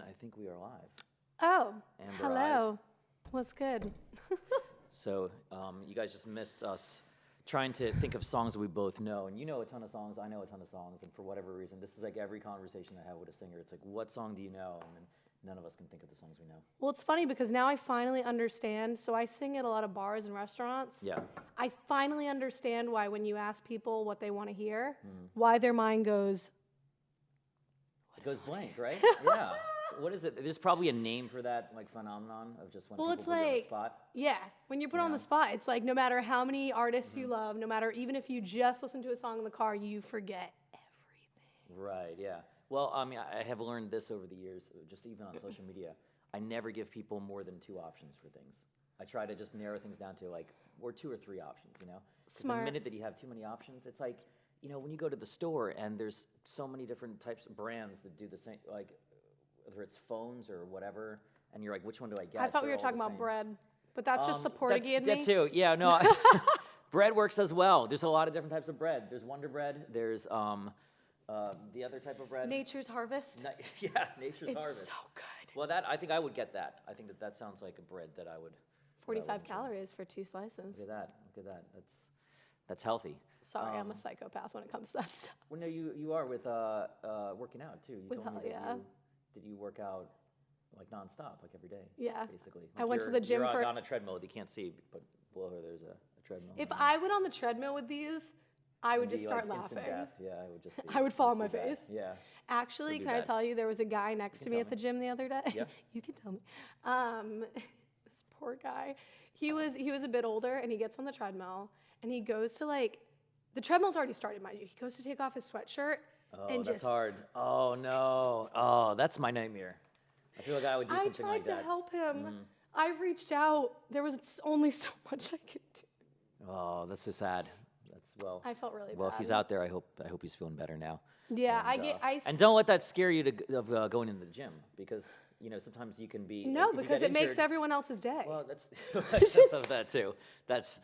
I think we are live. Oh, Amber hello. Eyes. What's good? So you guys just missed us trying to think of songs that we both know. And you know a ton of songs, I know a ton of songs. And for whatever reason, this is like every conversation I have with a singer. It's like, what song do you know? And then none of us can think of the songs we know. Well, it's funny because now I finally understand. So I sing at a lot of bars and restaurants. Yeah. I finally understand why when you ask people what they want to hear, why their mind goes... It goes blank, right? Yeah. What is it? There's probably a name for that like phenomenon of just when people put you on the spot. Yeah, when you put on the spot, it's like no matter how many artists you love, no matter even if you just listen to a song in the car, you forget everything. Right, yeah. Well, I mean, I have learned this over the years, just even on social media. I never give people more than 2 options for things. I try to just narrow things down to like, or 2 or 3 options, you know? Because the minute that you have too many options, it's like, you know, when you go to the store and there's so many different types of brands that do the same, like, whether it's phones or whatever, and you're like, which one do I get? I thought we were talking about bread, but that's just the Portuguese in me. That too, yeah, no. Bread works as well. There's a lot of different types of bread. There's Wonder Bread. There's the other type of bread. Nature's Harvest. Yeah, Nature's Harvest. It's so good. Well, I think I would get that. I think that sounds like a bread that I would. 45 calories for 2 slices. Look at that. That's healthy. Sorry, I'm a psychopath when it comes to that stuff. Well, no, you are with working out too. You told me that did you work out like nonstop, like every day? Yeah, basically. Like I went to the gym you're on a treadmill. You can't see, but below her there's a treadmill. If I went on the treadmill with these, I would just start laughing. Death. Yeah, I would just. I would fall on my face. Yeah. Actually, can I tell you, there was a guy next to me at the gym the other day. Yeah. You can tell me. This poor guy. He was a bit older, and he gets on the treadmill, and he goes to like, the treadmill's already started, mind you. He goes to take off his sweatshirt. Oh, that's hard. Oh no. Oh, that's my nightmare. I feel like I would do something like that. I tried to help him. I reached out. There was only so much I could do. Oh, that's so sad. I felt really bad. Well, if he's out there, I hope he's feeling better now. Yeah, and don't let that scare you of going into the gym, because you know sometimes you can be. No, because it makes everyone else's day. Well, that's that too. That's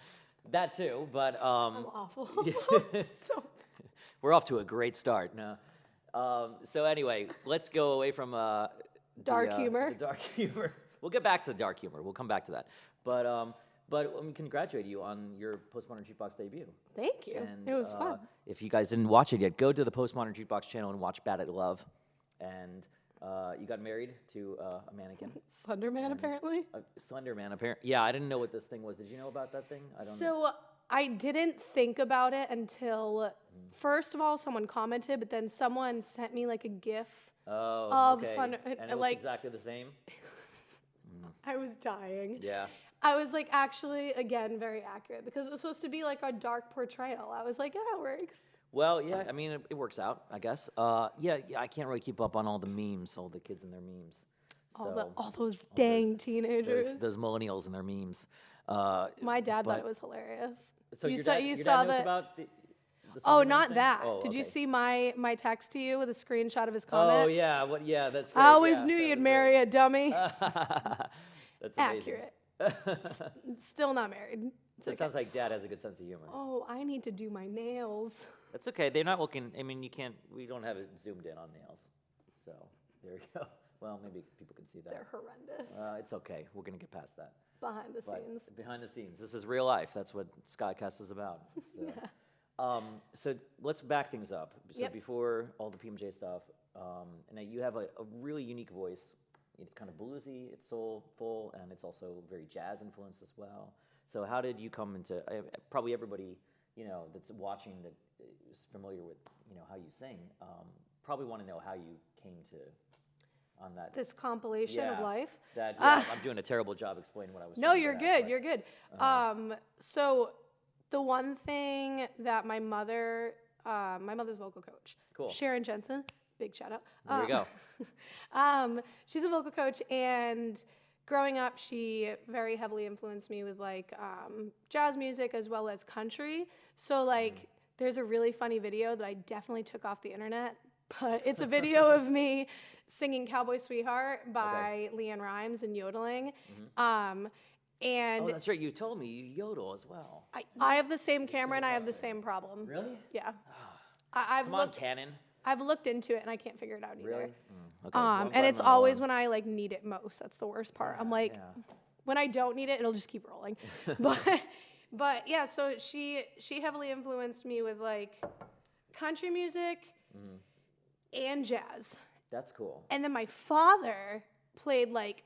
that too. But I'm awful. We're off to a great start. No. So anyway, let's go away from dark humor. The dark humor. We'll get back to the dark humor. We'll come back to that. But I mean, congratulate you on your Postmodern Jukebox debut. Thank you. And, it was fun. If you guys didn't watch it yet, go to the Postmodern Jukebox channel and watch Bad at Love. And you got married to a mannequin. Slender Man, apparently. A Slender Man, apparently. Yeah, I didn't know what this thing was. Did you know about that thing? I didn't think about it until, first of all, someone commented, but then someone sent me like a GIF of Slender. And it was exactly the same? I was dying. Yeah. I was like, actually, again, very accurate, because it was supposed to be like a dark portrayal. I was like, yeah, it works. Well, yeah, I mean, it works out, I guess. Yeah, I can't really keep up on all the memes, all the kids and their memes. All those dang teenagers. Those millennials and their memes. My dad thought it was hilarious. So your dad knows about the not thing? that. Oh, Did you see my text to you with a screenshot of his comment? Oh, yeah. Yeah, that's great. I always knew you'd marry a dummy. That's amazing. Accurate. Still not married. So it sounds like Dad has a good sense of humor. Oh, I need to do my nails. That's okay. They're not looking. I mean, we don't have it zoomed in on nails. So there we go. Well, maybe people can see that. They're horrendous. It's okay. We're going to get past that. Behind the scenes. Behind the scenes. This is real life. That's what Scottcast is about. So, so let's back things up. So before all the PMJ stuff, now you have a really unique voice. It's kind of bluesy, it's soulful, and it's also very jazz influenced as well. So how did you come into, probably everybody, you know, that's watching that is familiar with, you know, how you sing, probably want to know how you came to, on that. This compilation of life? I'm doing a terrible job explaining what I was No, you're good, you're good. So the one thing that my mother's vocal coach, Sharon Jensen, big shout out. There you go. She's a vocal coach, and growing up, she very heavily influenced me with like jazz music as well as country. So like, there's a really funny video that I definitely took off the internet, but it's a video of me singing "Cowboy Sweetheart" by Leanne Rimes and yodeling. And that's right. You told me you yodel as well. I have the same camera and I have the same problem. Really? Yeah. Come on, Canon. I've looked into it and I can't figure it out either. Really? Okay. Well, I'm And glad it's I'm not always alone. when I like need it most. That's the worst part. I'm like, Yeah. when I don't need it, it'll just keep rolling. But yeah, so she heavily influenced me with like country music and jazz. That's cool. And then my father played like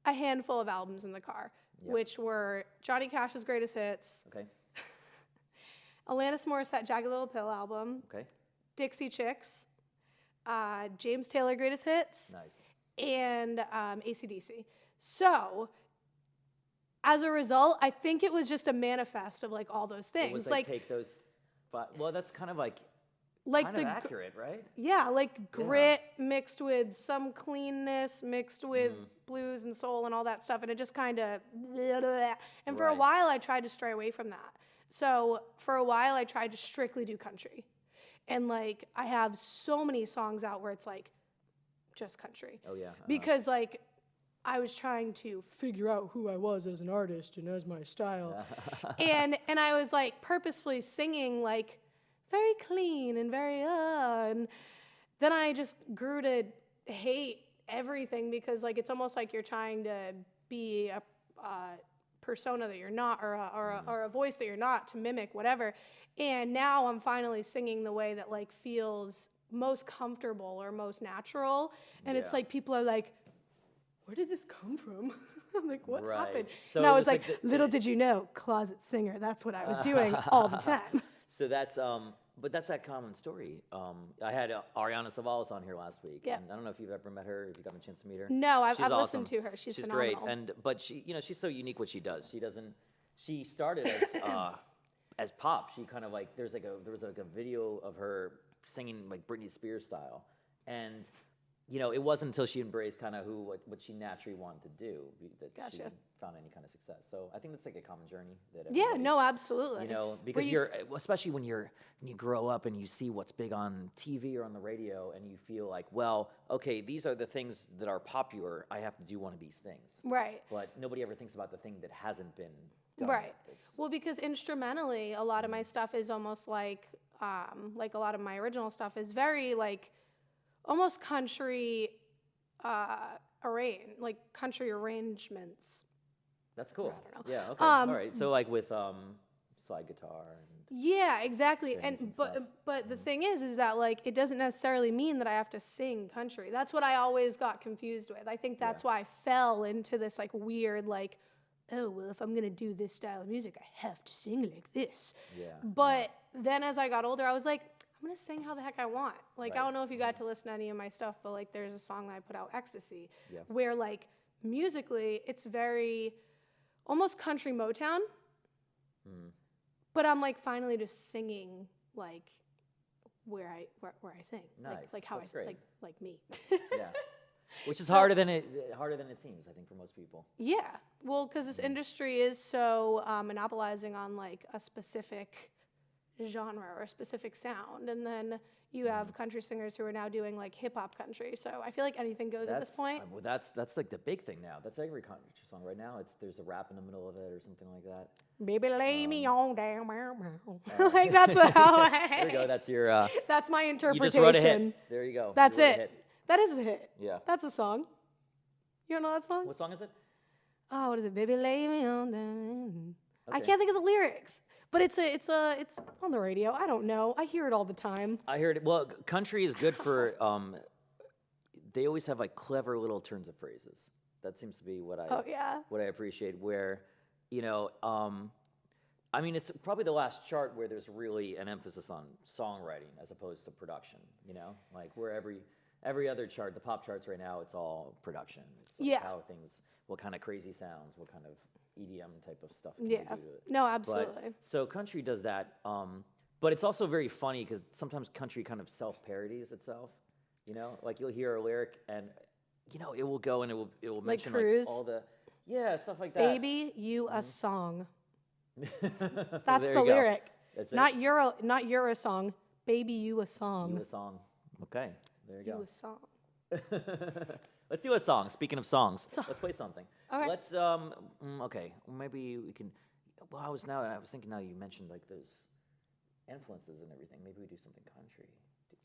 a handful of albums in the car, which were Johnny Cash's Greatest Hits, Okay. Alanis Morissette Jagged Little Pill album, Okay. Dixie Chicks, James Taylor Greatest Hits, Nice. and AC/DC. So as a result, I think it was just a manifest of like all those things. It was like take those. Well, that's kind of like kind of accurate, right? Yeah, like grit mixed with some cleanness, mixed with blues and soul and all that stuff. And it just kind of, and for a while I tried to stray away from that. So for a while I tried to strictly do country. And like, I have so many songs out where it's like just country. Oh yeah. Because like, I was trying to figure out who I was as an artist and as my style. and I was like purposefully singing like very clean and very and then I just grew to hate everything because like it's almost like you're trying to be a persona that you're not or a voice that you're not to mimic whatever. And now I'm finally singing the way that like feels most comfortable or most natural. And it's like people are like, where did this come from? I'm like, what happened? So and I was like little did you know, closet singer. That's what I was doing all the time. So that's but that's that common story. I had Ariana Savalas on here last week. Yeah. And I don't know if you've ever met her, if you've gotten a chance to meet her. No, I've Awesome. listened to her. She's phenomenal. great. But she, she's so unique what she does. She started as pop. She kind of like there was like a video of her singing like Britney Spears style. And it wasn't until she embraced kind of what she naturally wanted to do that she found any kind of success. So I think that's like a common journey that Absolutely. Because especially when you grow up and you see what's big on TV or on the radio and you feel like, well, okay, these are the things that are popular. I have to do one of these things. Right. But nobody ever thinks about the thing that hasn't been done. Right. Well, because instrumentally, a lot of my stuff is almost like a lot of my original stuff is very like almost country country arrangements. That's cool. I don't know. Yeah, okay. All right. So like with slide guitar and yeah, exactly. and but the thing is that like it doesn't necessarily mean that I have to sing country. That's what I always got confused with. I think that's why I fell into this like weird like, oh, well, if I'm going to do this style of music, I have to sing like this. Yeah. But then as I got older, I was like, I'm going to sing how the heck I want. Like, I don't know if you got to listen to any of my stuff, but like there's a song that I put out, Ecstasy, where like musically it's very almost country Motown. But I'm like finally just singing like where I sing. Nice. Like how That's I great. like me. Yeah. Which is harder than it seems, I think, for most people. Yeah. Well, because this industry is so monopolizing on like a specific genre or a specific sound, and then you have country singers who are now doing like hip hop country. So I feel like anything goes at this point. Well, that's like the big thing now. That's every country song right now. There's a rap in the middle of it or something like that. Baby, lay me on down, like that's how. There you go. That's your. That's my interpretation. You just wrote a hit. There you go. That's it. That is a hit. Yeah. That's a song. You don't know that song? What song is it? Oh, what is it? Baby, lay me on down. Okay. I can't think of the lyrics, but it's on the radio. I don't know. I hear it all the time. I heard it. Well, country is good for. They always have like clever little turns of phrases. That seems to be what I appreciate. Where, I mean, it's probably the last chart where there's really an emphasis on songwriting as opposed to production. Like where every other chart, the pop charts right now, it's all production. It's like how things, what kind of crazy sounds, what kind of EDM type of stuff can you do to it. No, absolutely. So country does that, but it's also very funny because sometimes country kind of self-parodies itself. Like you'll hear a lyric and it will go and it will like mention Cruise. like all the stuff like that. Baby, you a song. That's There the you go. lyric. That's not you're a song. Baby, you a song. You a song. Okay, there you go. You a song. Let's do a song. Speaking of songs, let's play something. All right. Let's okay. Maybe we can. Well, I was thinking now you mentioned like those influences and everything. Maybe we do something country.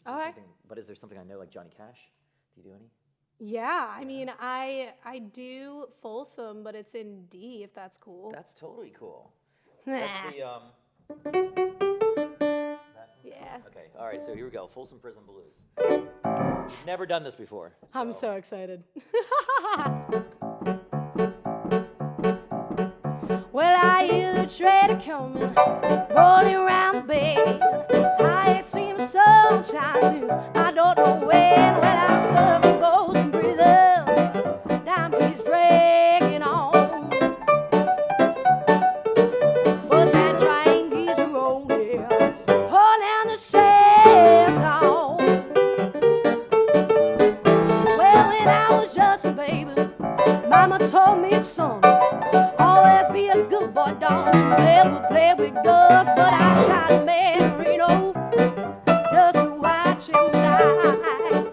Okay. But is there something I know, like Johnny Cash? Do you do any? Yeah, I mean, I do Folsom, but it's in D, if that's cool. That's totally cool. That's the Yeah. Okay, all right. So here we go. Folsom Prison Blues. We've never done this before. I'm so excited. Well, I hear the train coming, rolling around the bend. I ain't seen the sunshine since I don't know when. When I'm stuck in Folsom Prison, down beach dragging on. But that train keeps rolling, all down the Shantou. Well, when I was just a baby, Mama told me, son, always be a good boy, don't you ever play with guns. But I shot a man, Reno, just to watch him die.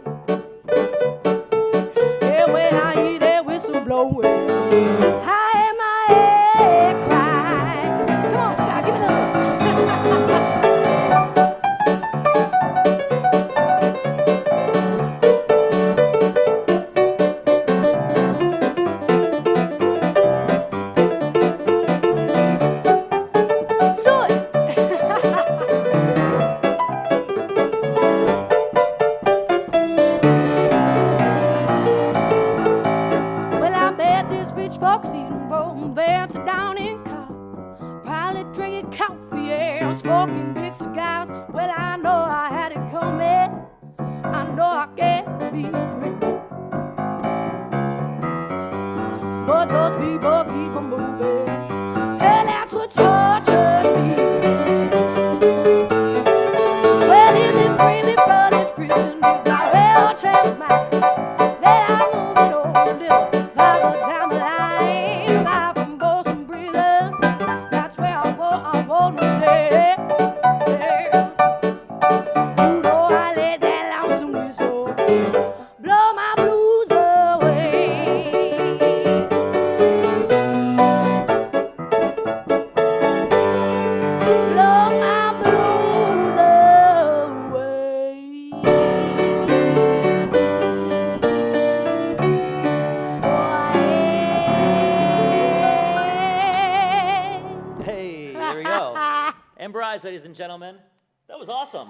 Yeah, when I hear that whistle blowing, I hear my head cry. Come on, Scott, give me another. Well, I bet these rich folks eating broken bears down in car, probably drinking coffee and smoking big cigars. Well, I know I had it coming. I know I can't be free, but those people keep on moving, and that's what tortures me. Well, if they free me from this prison, if my rail train was mine, then I'm moving on a little farther down the line. Far from Folsom Prison, that's where I want to stay. You know I let that lonesome whistle blow my blues away. Blow my blues away. Hey, there we go. And Bryce, ladies and gentlemen, that was awesome.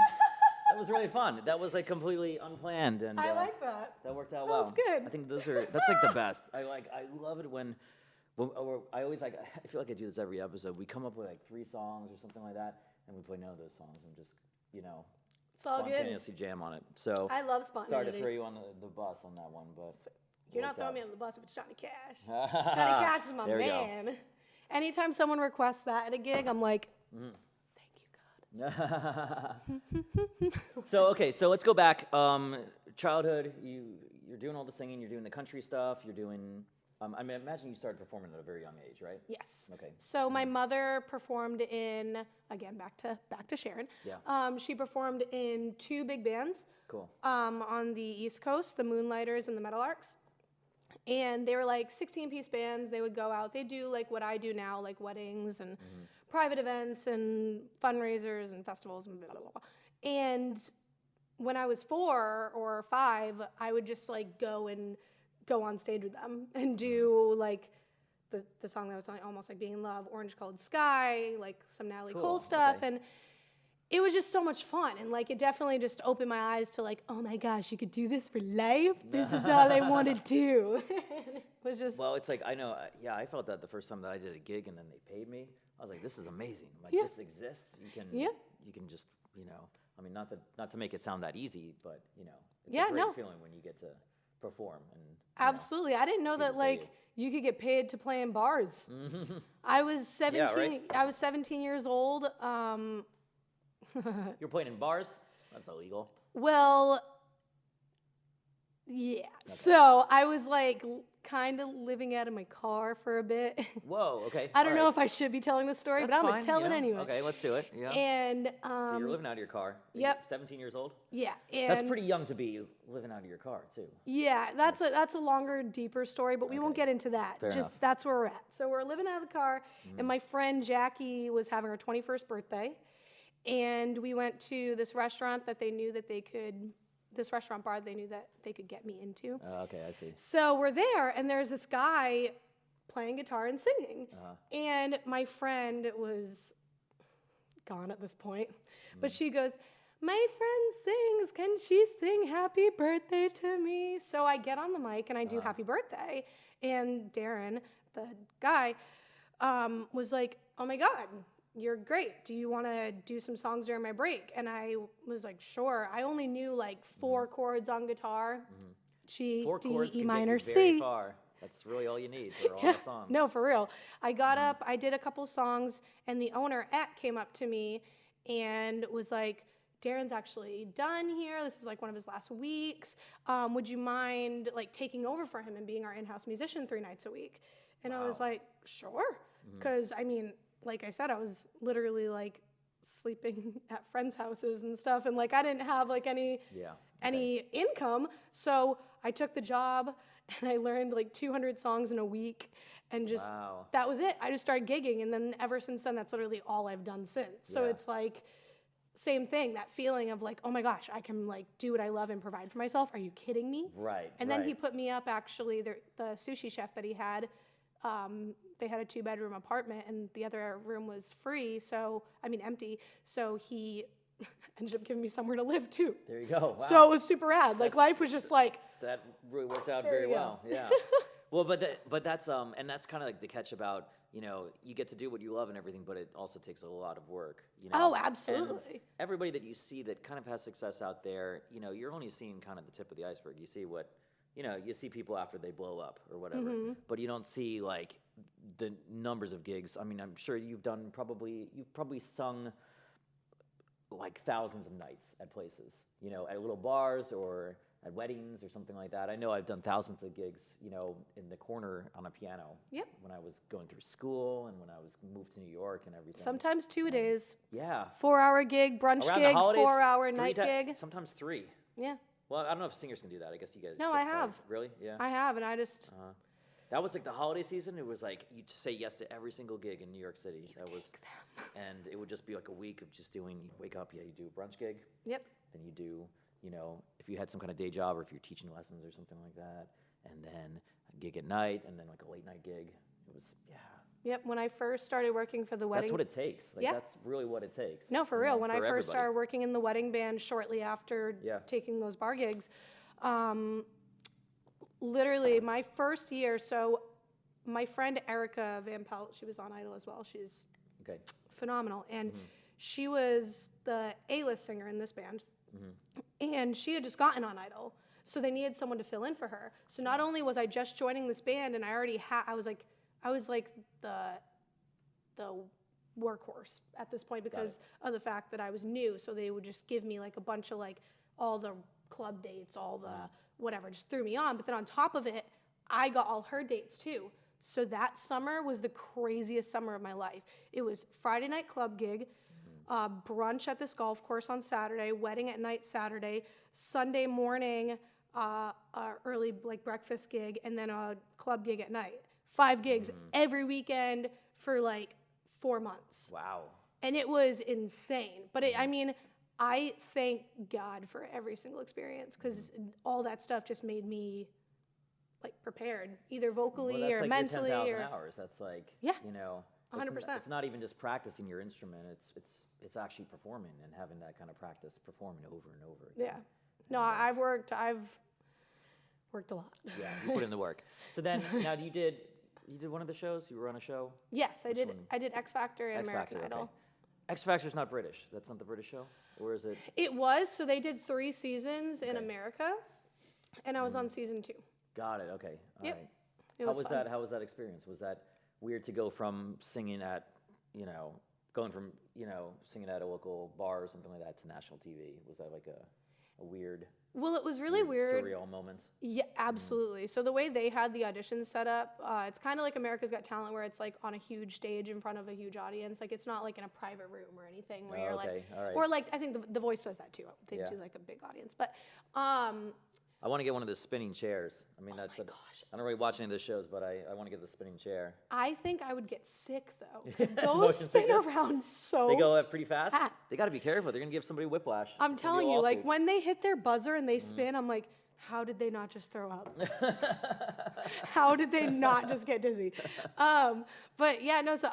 That was really fun. That was like completely unplanned, and I like that. that worked out That well. was good. I think that's like the best. I love it when I always like. I feel like I do this every episode. We come up with like 3 songs or something like that, and we play none of those songs and just It's all good. spontaneously jam on it. So I love sorry spontaneity. to throw you on the bus on that one, but You're not worked throwing out. me on the bus if it's Johnny Cash. Johnny Cash is my There we go. man. Anytime someone requests that at a gig, I'm like, thank you, God. So let's go back. Childhood, you're doing all the singing, you're doing the country stuff, you're doing. I mean, imagine you started performing at a very young age, right? Yes. Okay. So my mother performed in, again, back to Sharon. Yeah. She performed in 2 big bands. Cool. On the East Coast, the Moonlighters and the Meadowlarks. And they were like 16-piece bands. They would go out. They do like what I do now, like weddings and private events and fundraisers and festivals and blah, blah, blah. And when I was 4 or 5, I would just like go on stage with them and do like the song that I was telling, almost like Being in Love, Orange Colored Sky, like some Natalie Cole stuff. Okay. And it was just so much fun, and like it definitely just opened my eyes to like, oh my gosh, you could do this for life. This is all I want to do. It was just Well, it's like I know. I felt that the first time that I did a gig and then they paid me. I was like, this is amazing. Like Yeah. this exists. You can just I mean, not to make it sound that easy, but it's a great feeling when you get to perform and absolutely. I didn't know that people like pay you could get paid to play in bars. I was 17. Yeah, right? I was 17 years old. You're playing in bars. That's illegal. Well, yeah. So I was like kind of living out of my car for a bit. Whoa. Okay. I don't know if I should be telling this story, That's but I'm fine, gonna tell it anyway. Okay, let's do it. Yeah. And So you're living out of your car. Yep. You're 17 years old. yeah, and That's pretty young to be living out of your car too. yeah, that's a longer, deeper story, but we won't Okay. get into that. Fair Just enough. that's where we're at. So we're living out of the car, and my friend Jackie was having her 21st birthday, And we went to this restaurant that they knew that they could, this restaurant bar they knew that they could get me into. Okay, I see. So we're there, and there's this guy playing guitar and singing. And my friend was gone at this point. But she goes, my friend sings, can she sing happy birthday to me? So I get on the mic and I do happy birthday. And Darren, the guy, was like, oh my God, you're great. Do you want to do some songs during my break? And I was like, sure. I only knew like 4 chords on guitar. G, 4 D, chords E can minor, get you very C. far. That's really all you need for all the songs. No, for real. I got up, I did a couple songs, and the owner, came up to me and was like, Darren's actually done here. This is like one of his last weeks. Would you mind like taking over for him and being our in-house musician 3 nights a week? And I was like, sure. Because I mean, like I said, I was literally like sleeping at friends' houses and stuff. And like, I didn't have like any income. So I took the job and I learned like 200 songs in a week. And just, that was it. I just started gigging. And then ever since then, that's literally all I've done since. So it's like, same thing, that feeling of like, oh my gosh, I can like do what I love and provide for myself. Are you kidding me? Right. And then he put me up, actually, the sushi chef that he had, they had a 2-bedroom apartment and the other room was free, so, I mean empty, so he ended up giving me somewhere to live too. There you go. Wow. So it was super rad. Like life was just like. That really worked out very well. Yeah. Well, but that's and that's kind of like the catch about, you know, you get to do what you love and everything, but it also takes a lot of work. You know? Oh, absolutely. And everybody that you see that kind of has success out there, you know, you're only seeing kind of the tip of the iceberg. You see what, you know, you see people after they blow up or whatever, but you don't see like the numbers of gigs. I mean, I'm sure you've probably sung like thousands of nights at places, you know, at little bars or at weddings or something like that. I know I've done thousands of gigs, you know, in the corner on a piano. Yep. When I was going through school and when I was moved to New York and everything. Sometimes 2 days. Yeah. 4-hour gig, brunch Around gig, the holidays, 4-hour night gig. Sometimes 3. Yeah. Well, I don't know if singers can do that. I guess you guys. No, I have. Really? Yeah. I have, and I just. That was like the holiday season. It was like you'd say yes to every single gig in New York City. And it would just be like a week of just doing. You wake up, you do a brunch gig. Yep. Then you do, you know, if you had some kind of day job or if you're teaching lessons or something like that, and then a gig at night, and then like a late night gig. It was Yep. When I first started working for the wedding. That's what it takes. Like that's really what it takes. No, for real. When I first started working in the wedding band shortly after taking those bar gigs, literally my first year, so my friend Erica Van Pelt, she was on Idol as well. She's phenomenal. And she was the A-list singer in this band. And she had just gotten on Idol. So they needed someone to fill in for her. So not only was I just joining this band and I already had, I was like the workhorse at this point because of the fact that I was new. So they would just give me like a bunch of like all the club dates, all the whatever, just threw me on. But then on top of it, I got all her dates too. So that summer was the craziest summer of my life. It was Friday night club gig, brunch at this golf course on Saturday, wedding at night Saturday, Sunday morning, early like breakfast gig, and then a club gig at night. 5 gigs every weekend for like 4 months. Wow. And it was insane. But I mean, I thank God for every single experience because all that stuff just made me like prepared, either vocally or like mentally. Your 10,000 hours. That's like, you know, 100%. It's not even just practicing your instrument. It's actually performing and having that kind of practice, performing over and over again. Yeah. No, I've worked a lot. Yeah, you put in the work. So then, now you did one of the shows? You were on a show? Yes, I did. I did X Factor and American Idol. Okay. X Factor's not British. That's not the British show? Or is it? It was. So they did 3 seasons in America, and I was on season 2. Got it. Okay. All right. It was fun. How was that experience? Was that weird to go from singing at, singing at a local bar or something like that to national TV? Was that like a weird? Well, it was really weird. Surreal moment. Yeah, absolutely. So the way they had the auditions set up, it's kind of like America's Got Talent, where it's like on a huge stage in front of a huge audience. Like it's not like in a private room or anything where you're like, all right. or like I think the Voice does that too. They do like a big audience, but I want to get one of those spinning chairs. I mean, gosh. I don't really watch any of those shows, but I want to get the spinning chair. I think I would get sick though, because those Motion spin sickness? around so. They go pretty fast. fast. They got to be careful. They're gonna give somebody whiplash. I'm It's gonna be telling you, like awful. when they hit their buzzer and they spin, I'm like, how did they not just throw up? How did they not just get dizzy? But yeah, no. So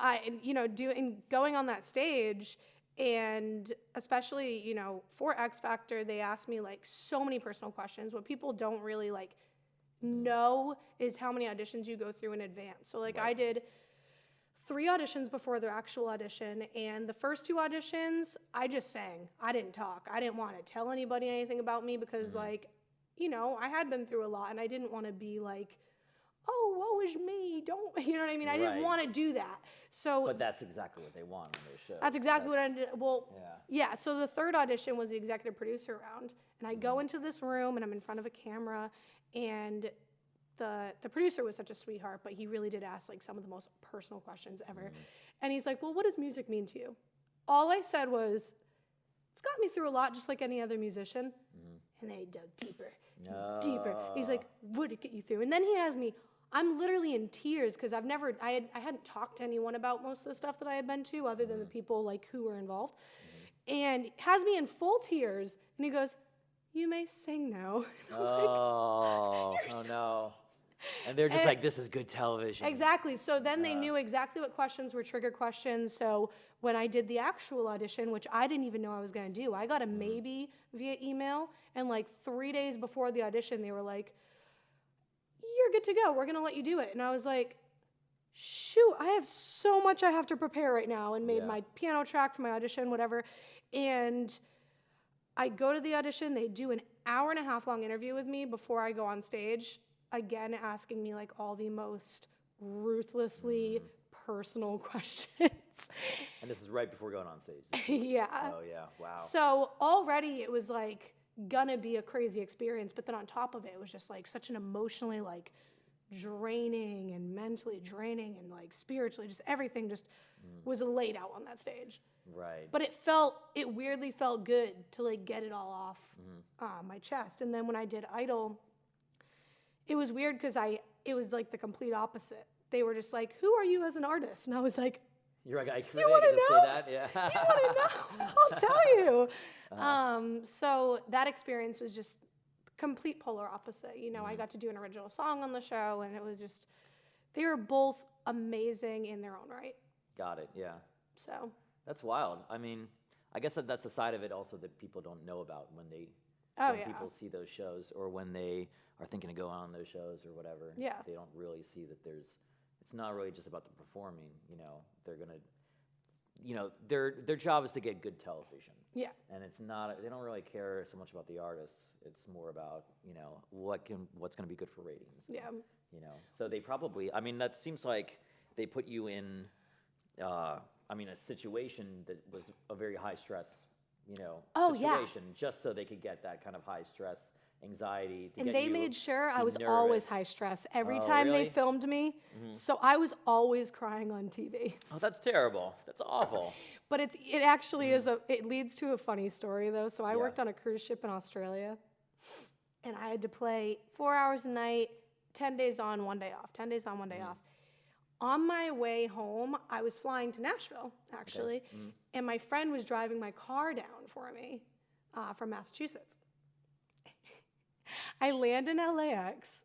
going on that stage. And especially, for X Factor, they asked me like so many personal questions. What people don't really like know is how many auditions you go through in advance. So like I did 3 auditions before the actual audition, and the first 2 auditions, I just sang. I didn't talk. I didn't want to tell anybody anything about me because I had been through a lot, and I didn't want to be like, oh, woe is me, don't, you know what I mean? I didn't want to do that. So, But that's exactly what they want on those shows. That's exactly what I did. Well, yeah, so the third audition was the executive producer round, and I go into this room, and I'm in front of a camera, and the producer was such a sweetheart, but he really did ask like some of the most personal questions ever. And he's like, well, what does music mean to you? All I said was, it's got me through a lot, just like any other musician. And they dug deeper, deeper. He's like, what did it get you through? And then he has me, I'm literally in tears because I hadn't talked to anyone about most of the stuff that I had been to other than the people like who were involved. And has me in full tears. And he goes, you may sing now. Oh no. And they're just like, this is good television. Exactly. So then they knew exactly what questions were trigger questions. So when I did the actual audition, which I didn't even know I was going to do, I got a maybe via email. And like 3 days before the audition, they were like, you're good to go. We're going to let you do it. And I was like, shoot, I have so much I have to prepare right now, and made my piano track for my audition, whatever. And I go to the audition. They do an 1.5 hour long interview with me before I go on stage, again, asking me like all the most ruthlessly personal questions. And this is right before going on stage. Yeah. Oh, yeah. Wow. So already it was like gonna be a crazy experience, but then on top of it, it was just like such an emotionally like draining and mentally draining and like spiritually, just everything just was laid out on that stage. Right. But it weirdly felt good to like get it all off my chest. And then when I did Idol, it was weird because it was like the complete opposite. They were just like, who are you as an artist? And I was like, You're like, I couldn't you want to know? say that? Yeah. You want to know? I'll tell you. So that experience was just complete polar opposite. I got to do an original song on the show, and it was just, they were both amazing in their own right. Got it, yeah. So. That's wild. I mean, I guess that's the side of it also that people don't know about when people see those shows, or when they are thinking of going on those shows or whatever. Yeah. They don't really see that it's not really just about the performing, they're going to, their job is to get good television. Yeah. And it's not, they don't really care so much about the artists. It's more about, what's going to be good for ratings. Yeah. So they probably, that seems like they put you in, a situation that was a very high stress, situation, just so they could get that kind of high stress, anxiety. And they made sure I was nervous. Always high stress every time really? They filmed me. So I was always crying on TV. Oh, that's terrible. That's awful. But it actually is it leads to a funny story though. So I worked on a cruise ship in Australia, and I had to play 4 hours a night, 10 days on, 1 day off, 10 days on, 1 day off. On my way home, I was flying to Nashville, actually, and my friend was driving my car down for me from Massachusetts. I land in LAX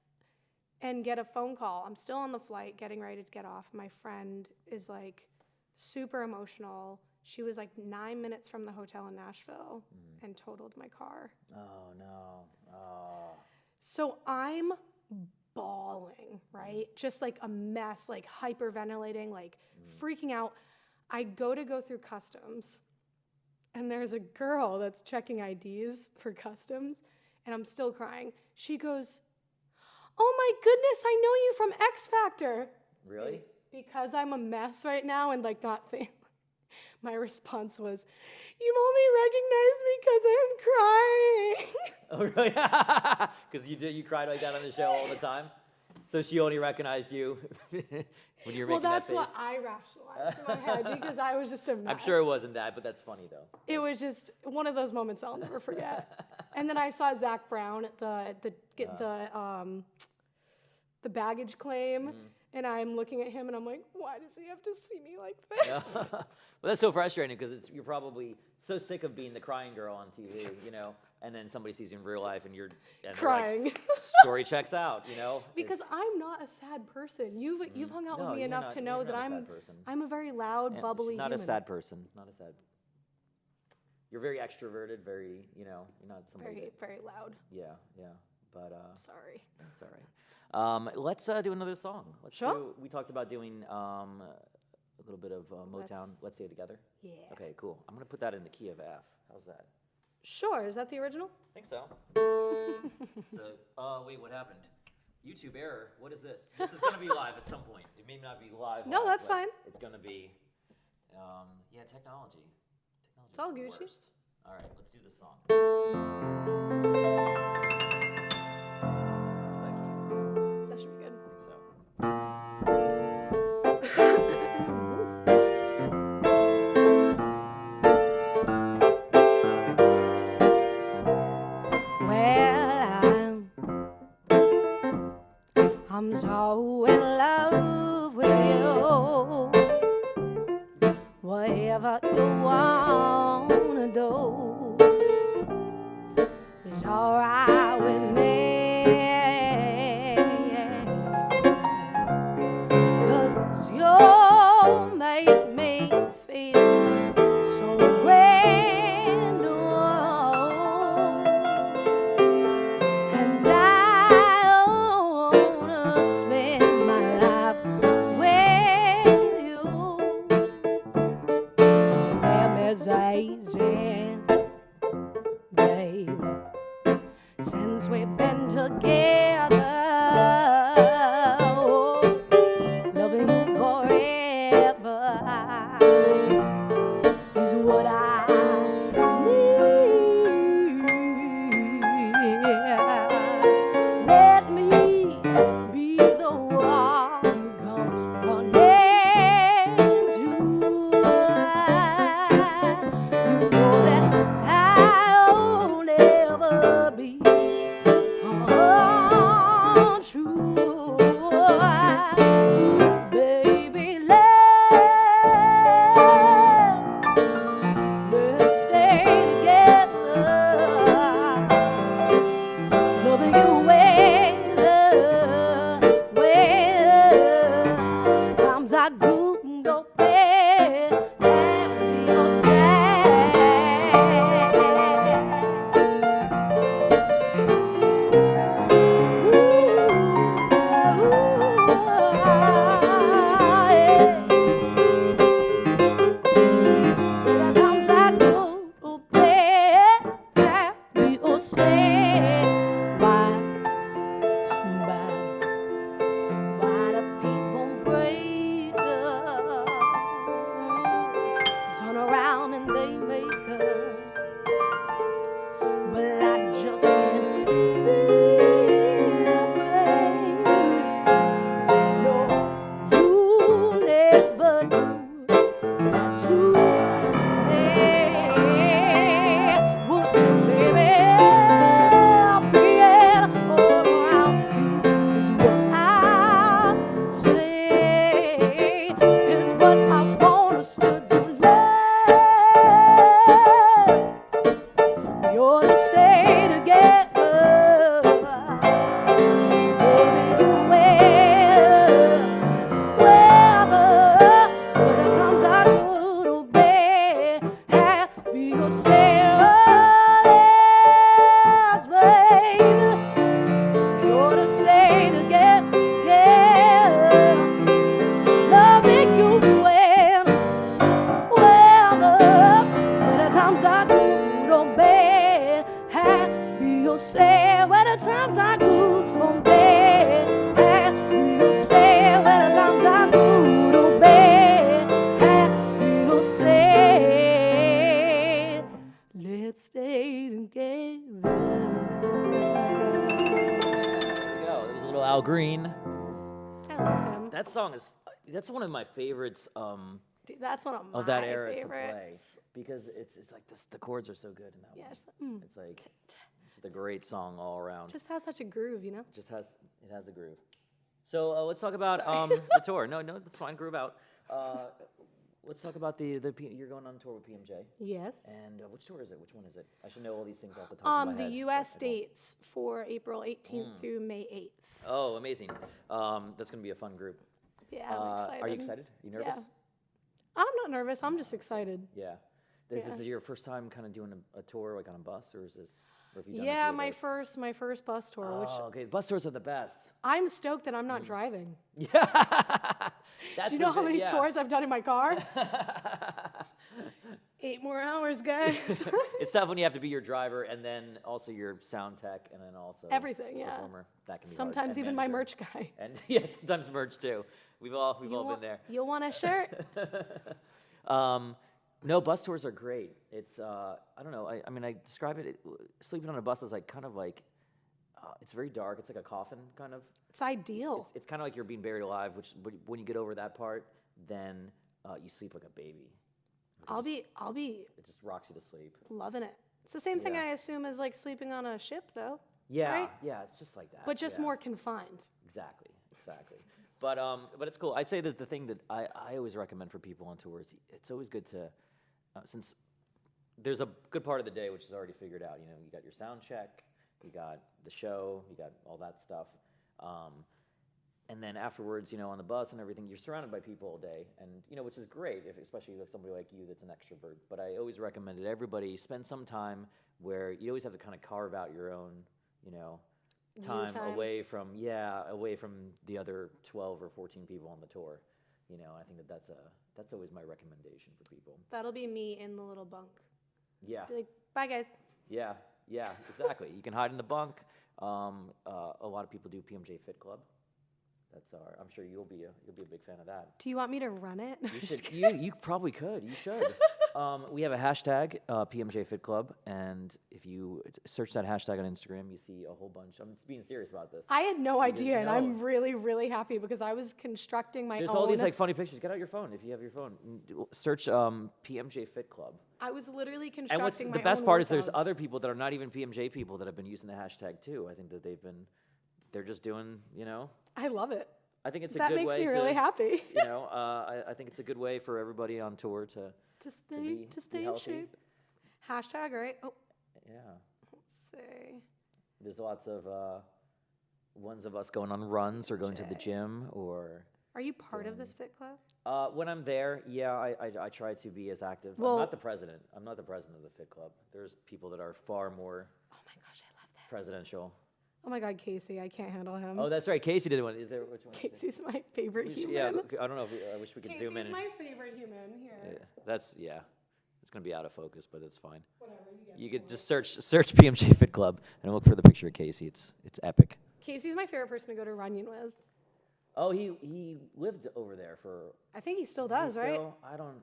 and get a phone call. I'm still on the flight, getting ready to get off. My friend is like super emotional. She was like 9 minutes from the hotel in Nashville and totaled my car. Oh, no. Oh. So I'm bawling, right? Just like a mess, like hyperventilating, like freaking out. I go through customs, and there's a girl that's checking IDs for customs, and I'm still crying. She goes, oh my goodness, I know you from X Factor. Really? Because I'm a mess right now and like not thinking. My response was, you only recognize me because I'm crying. Oh, really? Because you cried like that on the show all the time? So she only recognized you when you were making that face? Well, that's what I rationalized in my head because I was just a mess. I'm sure it wasn't that, but that's funny, though. It was just one of those moments I'll never forget. And then I saw Zach Brown at the baggage claim, and I'm looking at him, and I'm like, why does he have to see me like this? Well, that's so frustrating because you're probably so sick of being the crying girl on TV, and then somebody sees you in real life and you're crying. Like, story checks out, Because I'm not a sad person. You've hung out with me enough to know that I'm a very loud, bubbly not human. a sad person. Not a sad. You're very extroverted. Very, you're not somebody. Very, very loud. Yeah. But sorry. That's all right. Let's do another song. Sure. We talked about doing a little bit of Motown. Let's Stay Together. Yeah. Okay, cool. I'm gonna put that in the key of F. How's that? Sure. Is that the original? I think so. Wait, what happened? YouTube error. What is this? This is gonna be live at some point. It may not be live. No, that's fine. It's gonna be. Technology. It's all Gucci. Worst. All right, let's do this song. That should be good. I think so. I'm so in love with you. Whatever you wanna do is alright with me. 'Cause you make me feel so brand new. And I wanna spend my life with you. Let me say this, baby, since we've been together, loving you forever is what I need. Let me be the one you come running to. You know that I'll never be untrue. Baby, let's stay together. Loving you well. Times I couldn't go bed and you're sad. But times I go to bed and you're sad. Why do people break up? Turn around and they make up. Well, I just can't see, baby. No, you never do that to me. Would you, baby? Being all around you is what I say, is what I want us to do. Love, you're to stay together, loving you well. But at times I go to bed, happy yourself, baby. You're to stay together, loving you well. But at times I go to bed, happy yourself. But at times I go to bed, happy yourself. But at times I go to bed, happy yourself. Let's stay together. There we go. That was a little Al Green. love him. That's one of my favorites. Dude, that's one of my That era favorites. to play because it's like this. The chords are so good in that one. It's like it's a great song all around. Just has such a groove, you know. It has a groove. So let's talk about the tour. No, that's fine. Groove out. Let's talk about you're going on tour with PMJ. Yes. And which tour is it? Which one is it? I should know all these things off the top of my head. The U.S. dates for April 18th through May 8th. Oh, amazing. That's going to be a fun group. Yeah, I'm excited. Are you excited? Are you nervous? Yeah. I'm not nervous. I'm just excited. Yeah. This is your first time kind of doing a tour like on a bus, or is this? Or have you done Yeah, my first bus tour. Oh, which okay. Bus tours are the best. I'm stoked that I'm not driving. Yeah. Do you know how many tours I've done in my car? 8 more hours, guys. It's tough when you have to be your driver and then also your sound tech and then also everything. Yeah. Performer. That can be sometimes hard. And even manager. my merch guy. And sometimes merch too. We've all been there. You'll want a shirt. No, bus tours are great. It's I don't know. I mean, I describe it. Sleeping on a bus is like kind of like it's very dark. It's like a coffin kind of. It's ideal. It's kind of like you're being buried alive. Which when you get over that part, then you sleep like a baby. I'll be. It just rocks you to sleep. Loving it. It's the same thing Yeah. I assume as like sleeping on a ship, though. Yeah, right? yeah. It's just like that. But just more confined. Exactly. But it's cool. I'd say that the thing that I always recommend for people on tours, it's always good to, since there's a good part of the day which is already figured out. You know, you got your sound check, you got the show, you got all that stuff, and then afterwards, you know, on the bus and everything, you're surrounded by people all day, and you know, which is great, especially like somebody like you that's an extrovert. But I always recommend that everybody spend some time where you always have to kind of carve out your own, you know. Time away from the other 12 or 14 people on the tour, you know. I think that's always my recommendation for people. That'll be me in the little bunk. Yeah. Be like, bye guys. Yeah, exactly. You can hide in the bunk. A lot of people do PMJ Fit Club. I'm sure you'll be a big fan of that. Do you want me to run it? You should. You probably could. You should. We have a hashtag, PMJ Fit Club, and if you search that hashtag on Instagram, you see a whole bunch. I'm being serious about this. I had no idea, and I'm really, really happy because I was constructing my own. There's all these like funny pictures. Get out your phone if you have your phone. Search PMJ Fit Club. I was literally constructing my own. And the best part is workouts. there's other people that are not even PMJ people that have been using the hashtag too. I think that they're just doing, you know. I love it. I think it's a good way to. That makes me really happy. You know, I think it's a good way for everybody on tour to stay in shape. Hashtag, right? Oh. Yeah. Let's see. There's lots of ones of us going on runs or going to the gym or. Are you part of this fit club? When I'm there, yeah, I try to be as active. Well, I'm not the president. I'm not the president of the fit club. There's people that are far more. Oh my gosh, I love this. Presidential. Oh my God, Casey, I can't handle him. Oh, that's right. Casey did one. Is there which one? Casey's my favorite human. Yeah, I don't know. I wish we could zoom in. Casey's my favorite human here. It's gonna be out of focus, but it's fine. Whatever. You could just search PMJ Fit Club and look for the picture of Casey. It's epic. Casey's my favorite person to go to Runyon with. Oh, he lived over there for. I think he still does, right? I don't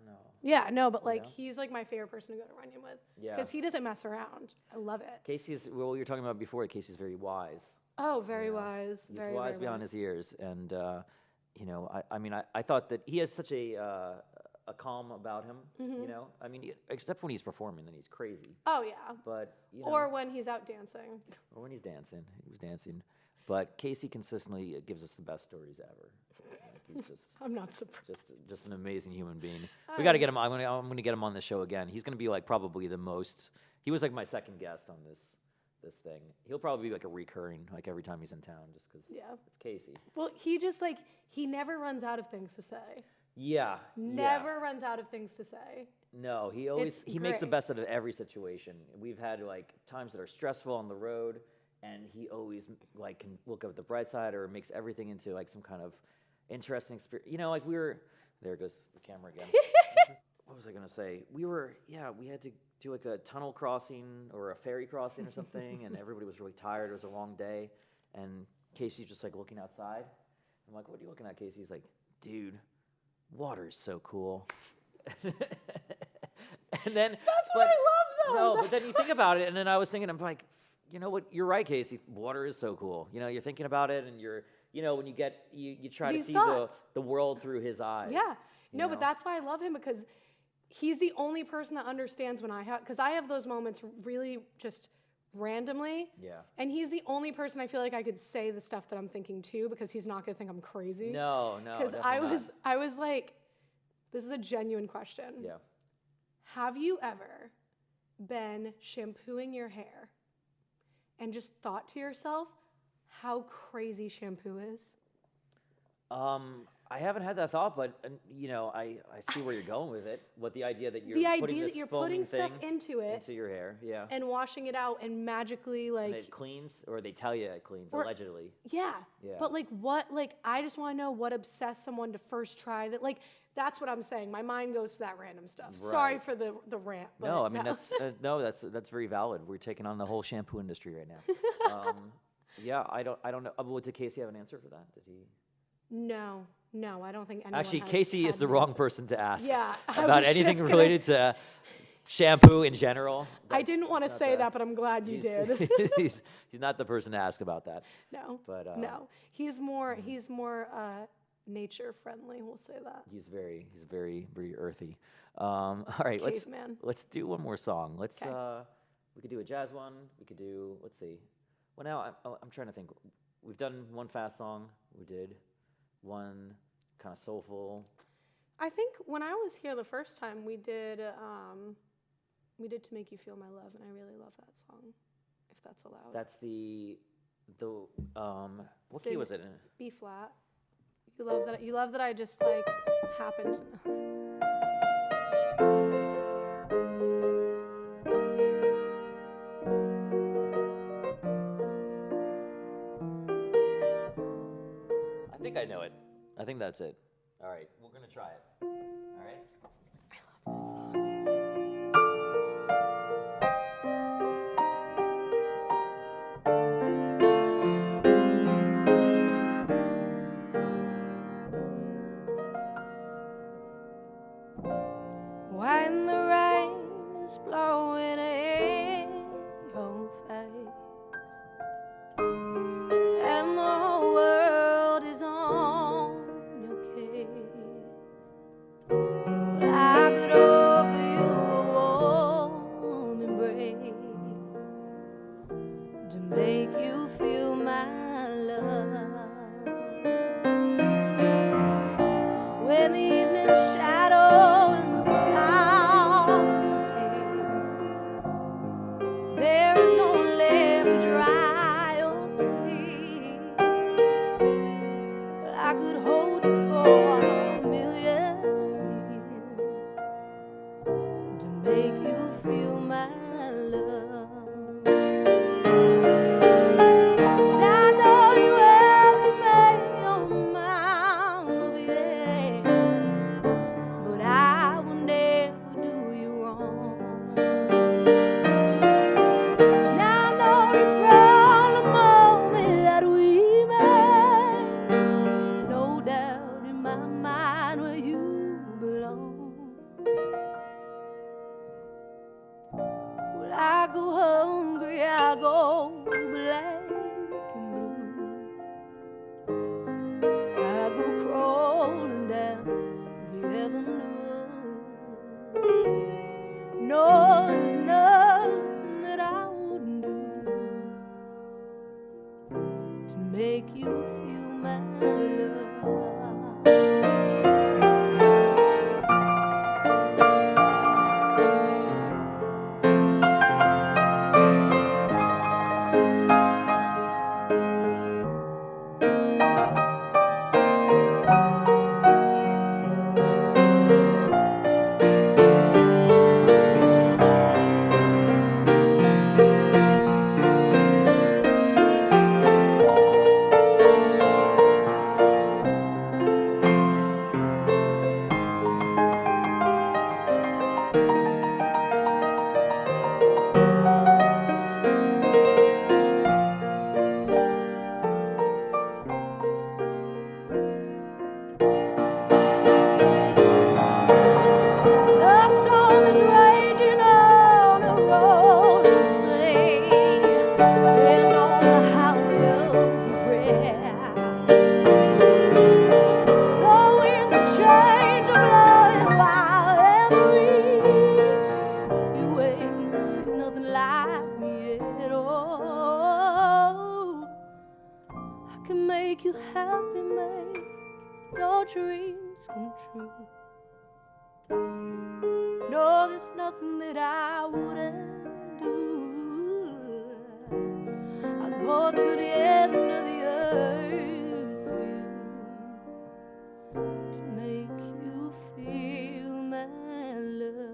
know. Yeah, no, but like he's like my favorite person to go to Runyon with. Yeah. Because he doesn't mess around. I love it. Casey's what you were talking about before. Casey's very wise. Oh, very wise. He's wise beyond his years, and you know, I thought that he has such a calm about him. Mm-hmm. You know, I mean, except when he's performing, then he's crazy. Oh yeah. But you know, or when he's out dancing. Or when he's dancing, he was dancing. But Casey consistently gives us the best stories ever. He's just. I'm not surprised. Just an amazing human being. We got to get him. I'm gonna get him on the show again. He's gonna be like probably the most. He was like my second guest on this thing. He'll probably be like a recurring, like every time he's in town, just because. Yeah. It's Casey. Well, he never runs out of things to say. Yeah. Never runs out of things to say. No, he makes the best out of every situation. We've had like times that are stressful on the road, and he always like can look at the bright side or makes everything into like some kind of interesting experience. You know, like there goes the camera again. What was I gonna say? We had to do like a tunnel crossing or a ferry crossing or something, and everybody was really tired. It was a long day, and Casey's just like looking outside. I'm like, "What are you looking at, Casey?" He's like, "Dude, water is so cool." And then that's what I love, though. No, but then you think about it, and then I was thinking, I'm like, you know what? You're right, Casey. Water is so cool. You know, you're thinking about it, and you're, you know, when you get, you try These to see thoughts. the world through his eyes. Yeah. you No, know? but that's why I love him, because he's the only person that understands when I have, because I have those moments really just randomly. Yeah. And he's the only person I feel like I could say the stuff that I'm thinking to, because he's not going to think I'm crazy. No, Because definitely not. I was like, this is a genuine question. Yeah. Have you ever been shampooing your hair and just thought to yourself how crazy shampoo is? I haven't had that thought, but you know, I see where you're going with it. What the idea that you're The putting idea this that you're foaming putting stuff thing into it into your hair, yeah, and washing it out and magically, and like, it cleans, or they tell you it cleans, Or- allegedly. yeah. Yeah. But like what, like, I just want to know what obsessed someone to first try that. Like, that's what I'm saying. My mind goes to that random stuff. Sorry Right. for the rant. But No, I mean that- that's very valid. We're taking on the whole shampoo industry right now. Yeah, I don't know. Did Casey have an answer for that? Did he? No, I don't think anyone Actually, has Casey is had the an wrong answer. person to ask Yeah, I about was anything just gonna- related to shampoo in general. I didn't want to That's not say that, but I'm glad you he's- did. he's not the person to ask about that. No, But no, he's more nature friendly. We'll say that. he's very earthy. All right, Caveman. let's do one more song. Let's 'Kay. we could do a jazz one. We could do, let's see. Well, now I'm trying to think. We've done one fast song. We did one kind of soulful. I think when I was here the first time, we did "To Make You Feel My Love," and I really love that song. If that's allowed. That's the what key Sing was it in? B flat. You love that I just like happened to know. I think I know it. I think that's it. All right, we're gonna try it. All right. I love this song. When the rain is blowing in your face and the whole world is on your case, well, I could offer you a warm embrace to make you feel my love. When the evening shadow and the stars appear, there is no one left to dry your tears. But I could hold you for a million years to make you feel my love. And I know you haven't made your mind up yet, but I will never do you wrong. And I know that from the moment that we met, no doubt in my mind where you belong. Well, I go hungry, I go black and blue. I go crawling down the avenue. No, there's nothing that I wouldn't do to make you feel my love. make you happy, make your dreams come true. No, there's nothing that I wouldn't do. I go to the end of the earth for you, to make you feel my love.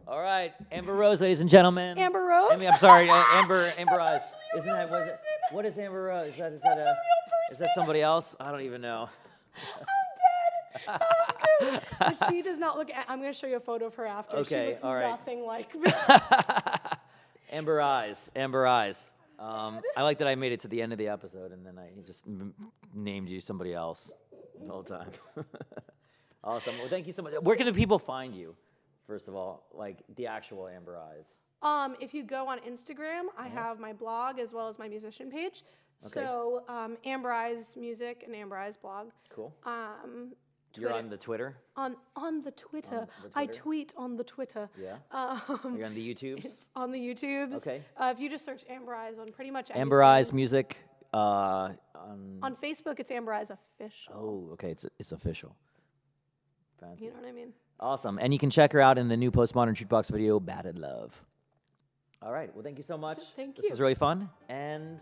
All right, Amber Rose, ladies and gentlemen. Amber Rose? I mean, I'm sorry, Amber Eyes. That's Isn't that person. what is Amber Rose? Is that That's a real person. Is that somebody else? I don't even know. I'm dead. That was good. But she does not look. I'm going to show you a photo of her after. Okay, she looks all right. nothing like me. Amber Eyes. Amber Eyes. I like that I made it to the end of the episode and then I just named you somebody else the whole time. Awesome. Well, thank you so much. Where can the people find you? First of all, like the actual Amber Eyes. If you go on Instagram, I have my blog as well as my musician page. Okay. So Amber Eyes Music and Amber Eyes blog. Cool. Twitter. You're on the Twitter? On the Twitter. I tweet on the Twitter. Yeah. You're on the YouTubes? It's on the YouTubes. Okay. If you just search Amber Eyes on pretty much everything. Amber Eyes Music. On Facebook, it's Amber Eyes Official. Oh, okay. It's official. Fancy. You know what I mean? Awesome. And you can check her out in the new Postmodern Jukebox video, Bad in Love. All right. Well, thank you so much. Thank you. This was really fun. And